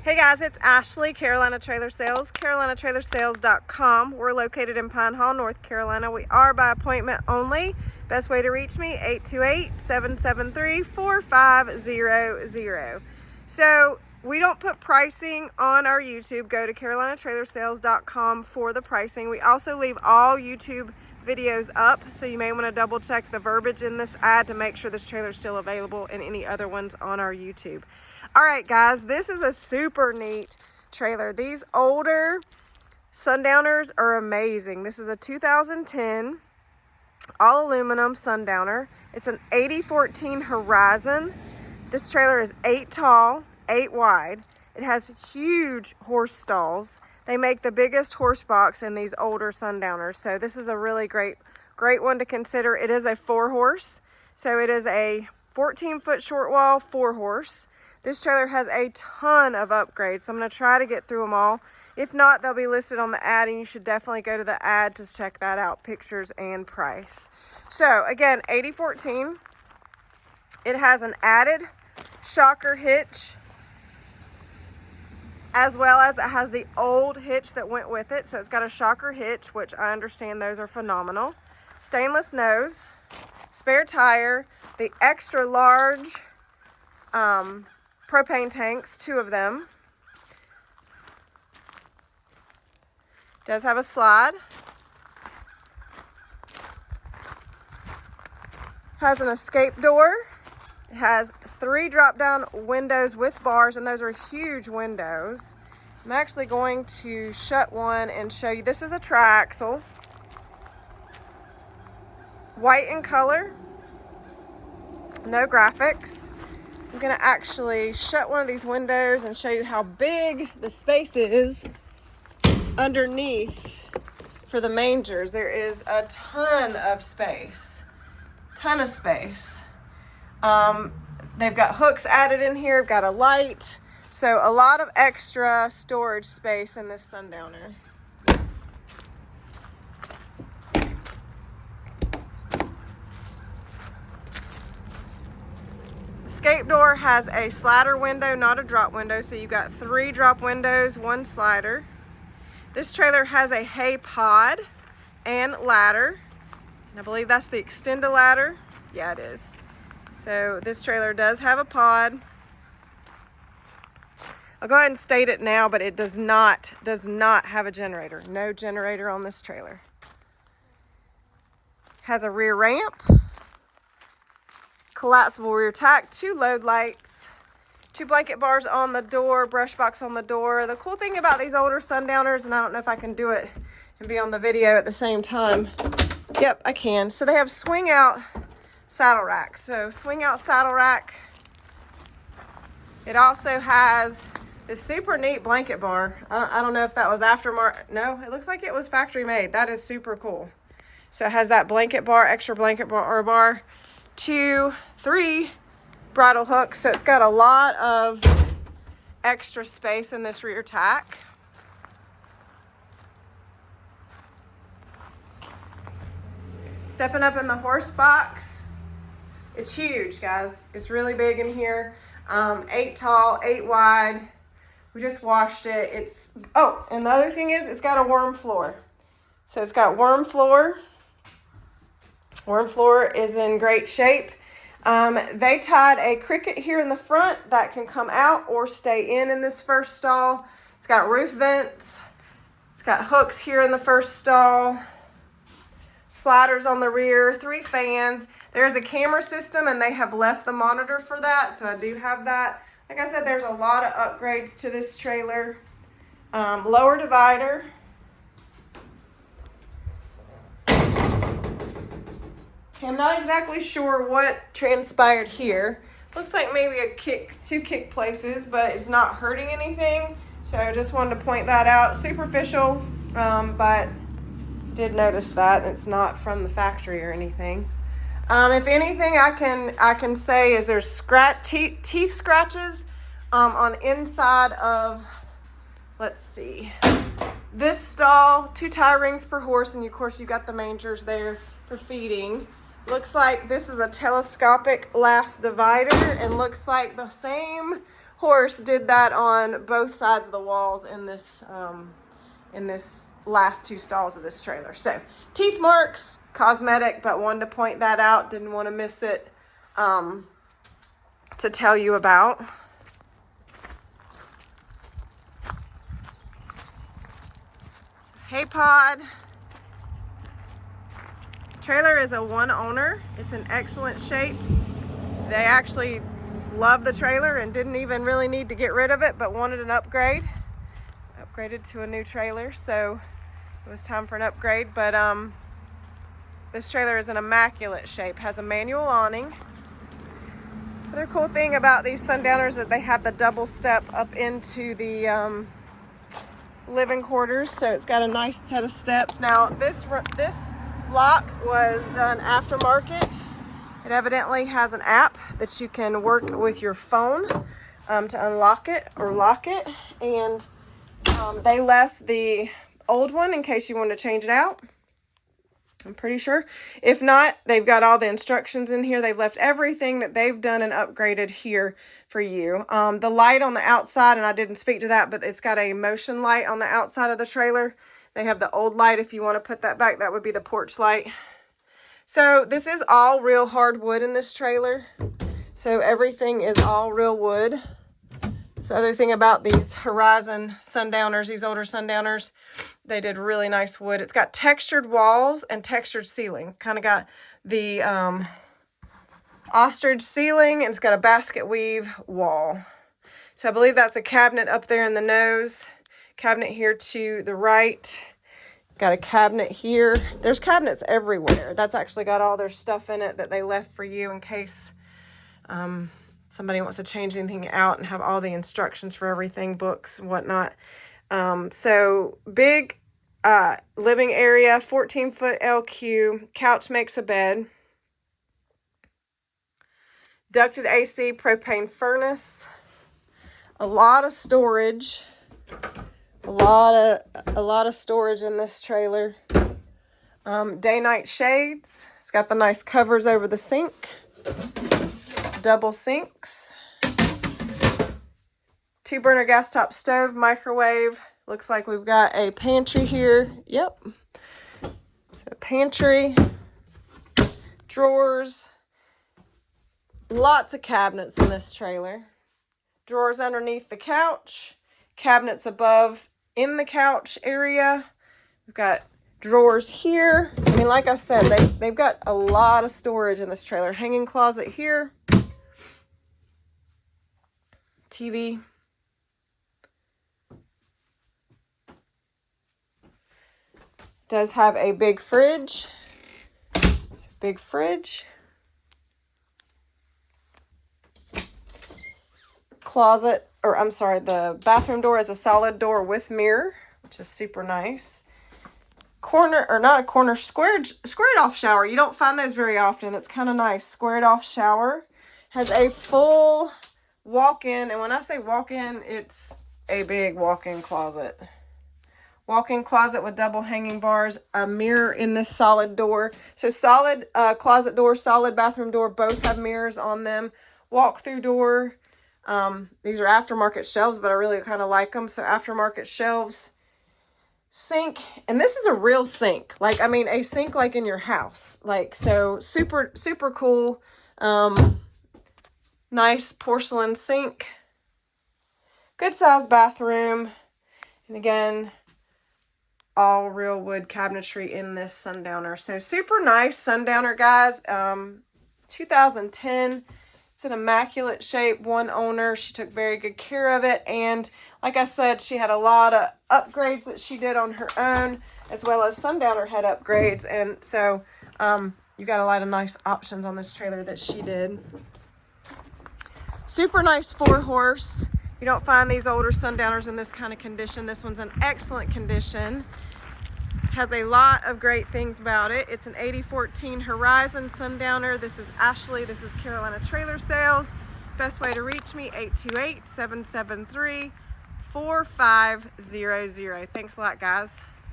Hey guys, it's Ashley, Carolina Trailer Sales, carolinatrailersales.com. We're located in Pine Hall, North Carolina. We are by appointment only. Best way to reach me, 828-773-4500. So we don't put pricing on our YouTube. Go to carolinatrailersales.com for the pricing. We also leave all YouTube videos up, so you may want to double check the verbiage in this ad to make sure this trailer is still available and any other ones on our YouTube. All right, guys, this is a super neat trailer. These older Sundowners are amazing. This is a 2010 all aluminum Sundowner. It's an 8014 Horizon. This trailer is 8 tall, 8 wide. It has huge horse stalls. They make the biggest horse box in these older Sundowners. So this is a really great one to consider. It is a 4-horse. So it is a 14-foot short wall 4-horse. This trailer has a ton of upgrades, so I'm going to try to get through them all. If not, they'll be listed on the ad, and you should definitely go to the ad to check that out, pictures and price. So, again, 8014. It has an added shocker hitch, as well as it has the old hitch that went with it. So it's got a shocker hitch, which I understand those are phenomenal. Stainless nose, spare tire, the extra large propane tanks, 2 of them. Does have a slide. Has an escape door. It has 3 drop-down windows with bars, and those are huge windows. I'm actually going to shut one and show you. This is a tri-axle. White in color. No graphics. I'm going to actually shut one of these windows and show you how big the space is underneath for the mangers. There is a ton of space. They've got hooks added in here, got a light. So a lot of extra storage space in this Sundowner. Escape door has a slider window, not a drop window, so you've got 3 drop windows, 1 slider. This trailer has a hay pod and ladder, and I believe that's the extend ladder. Yeah, it is. So this trailer does have a pod. I'll go ahead and state it now, but it does not have a generator. No generator on this trailer. Has a rear ramp. Collapsible rear tack, 2 load lights, 2 blanket bars on the door, brush box on the door. The cool thing about these older Sundowners, and I don't know if I can do it and be on the video at the same time. Yep, I can. So they have swing out saddle rack. So swing out saddle rack. It also has this super neat blanket bar. I don't know if that was aftermarket. No, it looks like it was factory made. That is super cool. So it has that blanket bar, extra blanket bar. 2, 3 bridle hooks, so it's got a lot of extra space in this rear tack. Stepping up in the horse box, it's huge, guys. It's really big in here. 8 tall, 8 wide. We just washed it. And the other thing is, it's got a WERM floor. So it's got WERM floor. WERM floor is in great shape. They tied a cricket here in the front that can come out or stay in this first stall. It's got roof vents. It's got hooks here in the first stall. Sliders on the rear, 3 fans. There's a camera system, and they have left the monitor for that, so I do have that. Like I said, there's a lot of upgrades to this trailer. Lower divider. Okay, I'm not exactly sure what transpired here. Looks like maybe 2 kick places, but it's not hurting anything. So I just wanted to point that out. Superficial, but did notice that it's not from the factory or anything. If anything, I can say is there's teeth scratches on inside of, let's see, this stall. 2 tie rings per horse, and of course you've got the mangers there for feeding. Looks like this is a telescopic last divider, and looks like the same horse did that on both sides of the walls in this last 2 stalls of this trailer. So teeth marks, cosmetic, but wanted to point that out. Didn't want to miss it to tell you about. Hay pod. Trailer is a 1 owner. It's in excellent shape. They actually love the trailer and didn't even really need to get rid of it, but wanted an upgrade. Upgraded to a new trailer, so it was time for an upgrade. But this trailer is in immaculate shape. Has a manual awning. Other cool thing about these Sundowners is that they have the double step up into the living quarters, so it's got a nice set of steps. Now this lock was done aftermarket. It evidently has an app that you can work with your phone to unlock it or lock it, and they left the old one in case you want to change it out, I'm pretty sure. If not, they've got all the instructions in here. They've left everything that they've done and upgraded here for you. The light on the outside, and I didn't speak to that, but it's got a motion light on the outside of the trailer. They have the old light. If you want to put that back, that would be the porch light. So this is all real hardwood in this trailer. So everything is all real wood. So the other thing about these Horizon Sundowners, these older Sundowners, they did really nice wood. It's got textured walls and textured ceiling. It's kind of got the ostrich ceiling, and it's got a basket weave wall. So I believe that's a cabinet up there in the nose. Cabinet here to the right. Got a cabinet here. There's cabinets everywhere. That's actually got all their stuff in it that they left for you in case somebody wants to change anything out, and have all the instructions for everything, books and whatnot. So big living area, 14-foot LQ, couch makes a bed. Ducted AC, propane furnace. A lot of storage. A lot of storage in this trailer. Day-night shades. It's got the nice covers over the sink. Double sinks. 2-burner gas top stove, microwave. Looks like we've got a pantry here. Yep. So pantry. Drawers. Lots of cabinets in this trailer. Drawers underneath the couch. Cabinets above in the couch area. We've got drawers here. I mean, like I said, they've got a lot of storage in this trailer. Hanging closet here. TV. Does have a big fridge. It's a big fridge. Closet, or I'm sorry, the bathroom door is a solid door with mirror, which is super nice. Corner, or not a corner, squared off shower. You don't find those very often. That's kind of nice. Squared off shower. Has a full walk-in, and when I say walk-in, it's a big walk-in closet. Walk-in closet with double hanging bars, a mirror in this solid door. So solid closet door, solid bathroom door, both have mirrors on them. Walk-through door. These are aftermarket shelves, but I really kind of like them. So aftermarket shelves. Sink, and this is a real sink. Like, I mean, a sink like in your house. Like, so super, super cool. Nice porcelain sink. Good size bathroom. And again, all real wood cabinetry in this Sundowner. So super nice Sundowner, guys. 2010. It's in immaculate shape. 1 owner. She took very good care of it. And like I said, she had a lot of upgrades that she did on her own, as well as Sundowner had upgrades. And so you got a lot of nice options on this trailer that she did. Super nice 4-horse. You don't find these older Sundowners in this kind of condition. This one's in excellent condition. Has a lot of great things about it. It's an 8014 Horizon Sundowner. This is Ashley. This is Carolina Trailer Sales. Best way to reach me, 828-773-4500. Thanks a lot, guys.